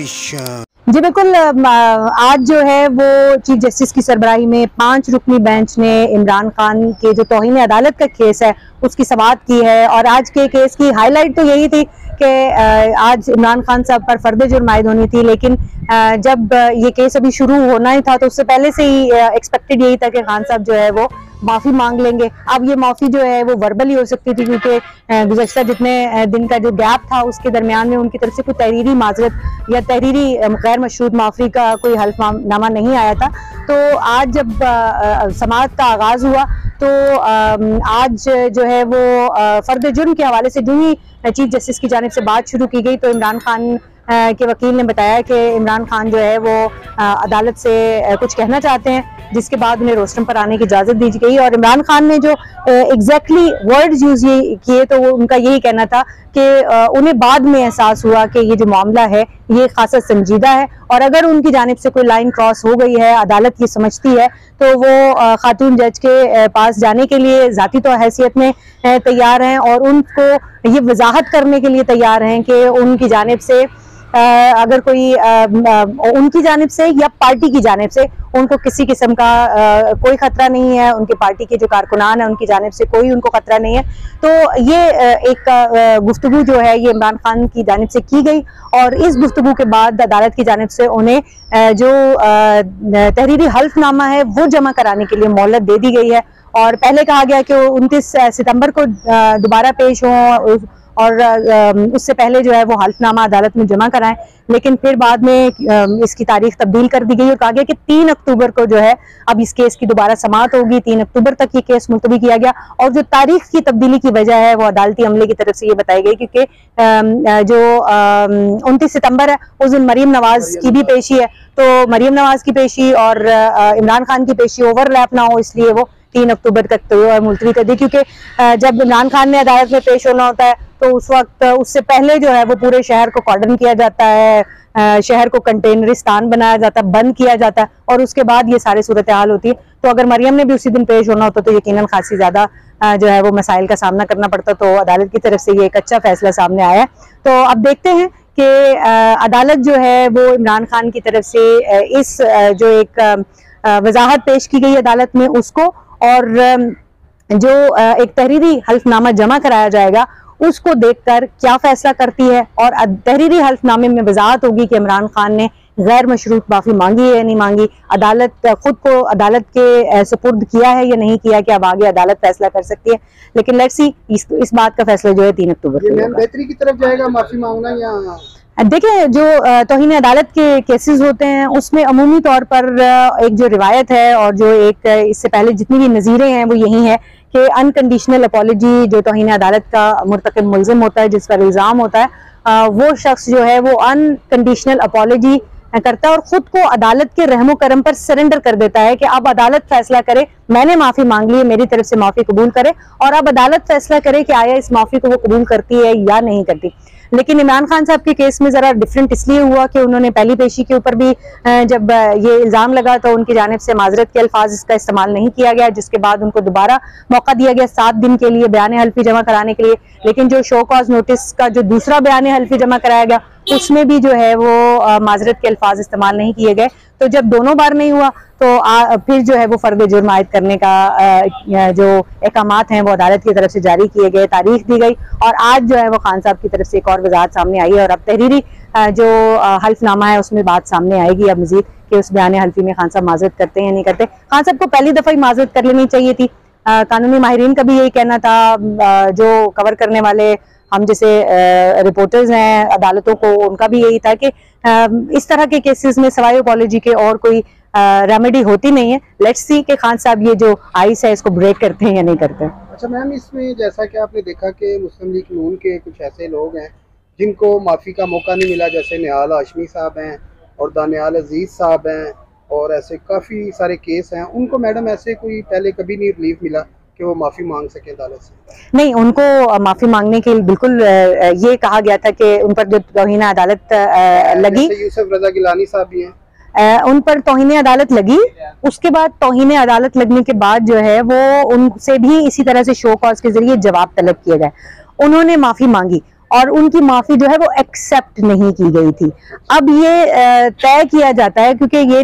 पेश। जी बिल्कुल, आज जो है वो चीफ जस्टिस की सरबराही में 5 रुकनी बेंच ने इमरान खान के जो तौहीन अदालत का केस है उसकी समाअत की है। और आज के केस की हाईलाइट तो यही थी कि आज इमरान खान साहब पर फर्द जुर्म आयद होनी थी, लेकिन जब ये केस अभी शुरू होना ही था तो उससे पहले से ही एक्सपेक्टेड यही था कि खान साहब जो है वो माफ़ी मांग लेंगे। अब ये माफ़ी जो है वो वर्बली हो सकती थी, क्योंकि गुज़श्ता जितने दिन का जो गैप था उसके दरमियान में उनकी तरफ से कोई तहरीरी माजरत या तहरीरी गैर मशरूत माफ़ी का कोई हल्फनामा नहीं आया था। तो आज जब समाअत का आगाज़ हुआ तो आज जो है वो फर्द जुर्म के हवाले से जो ही चीफ जस्टिस की जानिब से बात शुरू की गई तो इमरान खान के वकील ने बताया कि इमरान खान जो है वो अदालत से कुछ कहना चाहते हैं, जिसके बाद उन्हें रोस्टम पर आने की इजाज़त दी गई। और इमरान खान ने जो एग्जैक्टली वर्ड्स यूज़ किए तो वो उनका यही कहना था कि उन्हें बाद में एहसास हुआ कि ये जो मामला है ये खासा संजीदा है और अगर उनकी जानिब से कोई लाइन क्रॉस हो गई है, अदालत ये समझती है, तो वो खातून जज के पास जाने के लिए ज़ाती तो हैसियत में तैयार हैं और उनको ये वजाहत करने के लिए तैयार हैं कि उनकी जानिब से अगर कोई उनकी जानिब से या पार्टी की जानिब से उनको किसी किस्म का कोई खतरा नहीं है, उनकी पार्टी के जो कारकुनान है उनकी जानिब से कोई उनको खतरा नहीं है। तो ये एक गुफ्तगू जो है ये इमरान खान की जानिब से की गई और इस गुफ्तगू के बाद अदालत की जानिब से उन्हें जो तहरीरी हल्फनामा है वो जमा कराने के लिए मोहलत दे दी गई है। और पहले कहा गया कि 29 सितंबर को दोबारा पेश हों और उससे पहले जो है वो हल्फनामा अदालत में जमा कराएं, लेकिन फिर बाद में इसकी तारीख तब्दील कर दी गई और कहा गया कि 3 अक्टूबर को जो है अब इस केस की दोबारा समाअत होगी। 3 अक्टूबर तक ये केस मुलतवी किया गया और जो तारीख की तब्दीली की वजह है वो अदालती अमले की तरफ से ये बताई गई क्योंकि जो 29 सितंबर है उस दिन मरीम नवाज की भी पेशी है, तो मरीम नवाज की पेशी और इमरान खान की पेशी ओवरलैप ना हो इसलिए वो 3 अक्टूबर तक तो मुलतवी कर दी। क्योंकि जब इमरान खान ने अदालत में पेश होना होता है तो उस वक्त उससे पहले जो है वो पूरे शहर को कॉर्डन किया जाता है, शहर को कंटेनरिस्तान बनाया जाता है, बंद किया जाता है और उसके बाद ये सारी सूरत हाल होती है। तो अगर मरियम ने भी उसी दिन पेश होना होता तो यकीनन खासी ज्यादा जो है वो मसाइल का सामना करना पड़ता। तो अदालत की तरफ से ये एक अच्छा फैसला सामने आया है। तो अब देखते हैं कि अदालत जो है वो इमरान खान की तरफ से इस जो एक वजाहत पेश की गई अदालत में उसको और जो एक तहरीरी हल्फनामा जमा कराया जाएगा उसको देखकर क्या फैसला करती है। और तहरीरी हल्फनामे में वजाहत होगी कि इमरान खान ने गैर मशरूत माफ़ी मांगी है या नहीं मांगी, अदालत खुद को अदालत के सुपुर्द किया है या नहीं किया, कि अब आगे अदालत फैसला कर सकती है। लेकिन लेट्स सी इस बात का फैसला जो है 3 अक्टूबर को बेहतरी की तरफ जाएगा माफ़ी मांगना या देखिए जो तौहीन अदालत के केसेस होते हैं उसमें अमूमी तौर पर एक जो रिवायत है और जो एक इससे पहले जितनी भी नज़ीरें हैं वो यही है कि अनकंडीशनल अपॉलजी जो तौहीन अदालत का मुर्तकिब मुल्ज़िम होता है, जिस पर इल्ज़ाम होता है, वो शख्स जो है वो अनकंडीशनल अपॉलजी करता है और खुद को अदालत के रहमो करम पर सरेंडर कर देता है कि अब अदालत फैसला करे, मैंने माफ़ी मांग ली है, मेरी तरफ से माफ़ी कबूल करे और अब अदालत फैसला करे कि आया इस माफ़ी को वो कबूल करती है या नहीं करती। लेकिन इमरान खान साहब के केस में ज़रा डिफरेंट इसलिए हुआ कि उन्होंने पहली पेशी के ऊपर भी जब ये इल्ज़ाम लगा तो उनकी जानिब से माजरत के अल्फाज इसका इस्तेमाल नहीं किया गया, जिसके बाद उनको दोबारा मौका दिया गया 7 दिन के लिए बयान हल्फी जमा कराने के लिए। लेकिन जो शो कॉज नोटिस का जो दूसरा बयान हल्फी जमा कराया गया उसमें भी जो है वो माजरत के अल्फाज इस्तेमाल नहीं किए गए। तो जब दोनों बार नहीं हुआ तो फिर जो है वो फर्द जुर्म आयद करने का जो अहकामात हैं वो अदालत की तरफ से जारी किए गए, तारीख दी गई और आज जो है वो खान साहब की तरफ से एक और वजाहत सामने आई है और अब तहरीरी जो हल्फनामा है उसमें बात सामने आएगी अब मजीद कि उस बयान हल्फी में खान साहब माजरत करते हैं या नहीं करते। खान साहब को पहली दफ़ा ही माजरत कर लेनी चाहिए थी। कानूनी माहिरीन का भी यही कहना था, जो कवर करने वाले हम जैसे रिपोर्टर्स हैं अदालतों को, उनका भी यही था कि इस तरह के केसेस में सवाए अपॉलजी के और कोई रेमेडी होती नहीं है। लेट्स सी कि खान साहब ये जो आइस है इसको ब्रेक करते हैं या नहीं करते। अच्छा मैम, इसमें जैसा कि आपने देखा कि मुस्लिम लीग नून के कुछ ऐसे लोग हैं जिनको माफ़ी का मौका नहीं मिला, जैसे निहाल हाशमी साहब हैं और दानियाल अजीज़ साहब हैं और ऐसे काफ़ी सारे केस हैं, उनको मैडम ऐसे कोई पहले कभी नहीं रिलीफ मिला कि वो माफ़ी मांग सके अदालत से? नहीं, उनको माफ़ी मांगने के लिए बिल्कुल ये कहा गया था कि उन पर जो तौहीन अदालत लगी, यूसुफ रजा गिलानी साहब भी हैं, उन पर तौहीन अदालत लगी, उसके बाद तौहीन अदालत लगने के बाद जो है वो उनसे भी इसी तरह से शो कॉज के जरिए जवाब तलब किया गया। उन्होंने माफ़ी मांगी और उनकी माफी जो है वो एक्सेप्ट नहीं की गई थी। अब ये तय किया जाता है क्योंकि ये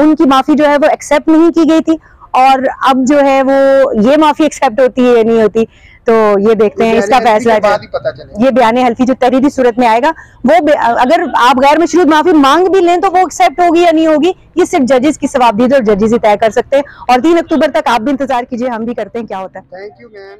उनकी माफी जो है वो एक्सेप्ट नहीं की गई थी, और अब जो है वो ये माफी एक्सेप्ट होती है या नहीं होती, तो ये देखते हैं इसका फैसला। ये बयान हल्फी जो तहरीरी सूरत में आएगा वो अगर आप गैर मशरूत माफी मांग भी लें तो वो एक्सेप्ट होगी या नहीं होगी, ये सिर्फ जजेस की सवाबदीदी और जजेस ही तय कर सकते हैं। और 3 अक्टूबर तक आप भी इंतजार कीजिए, हम भी करते हैं क्या होता है। Thank you ma'am.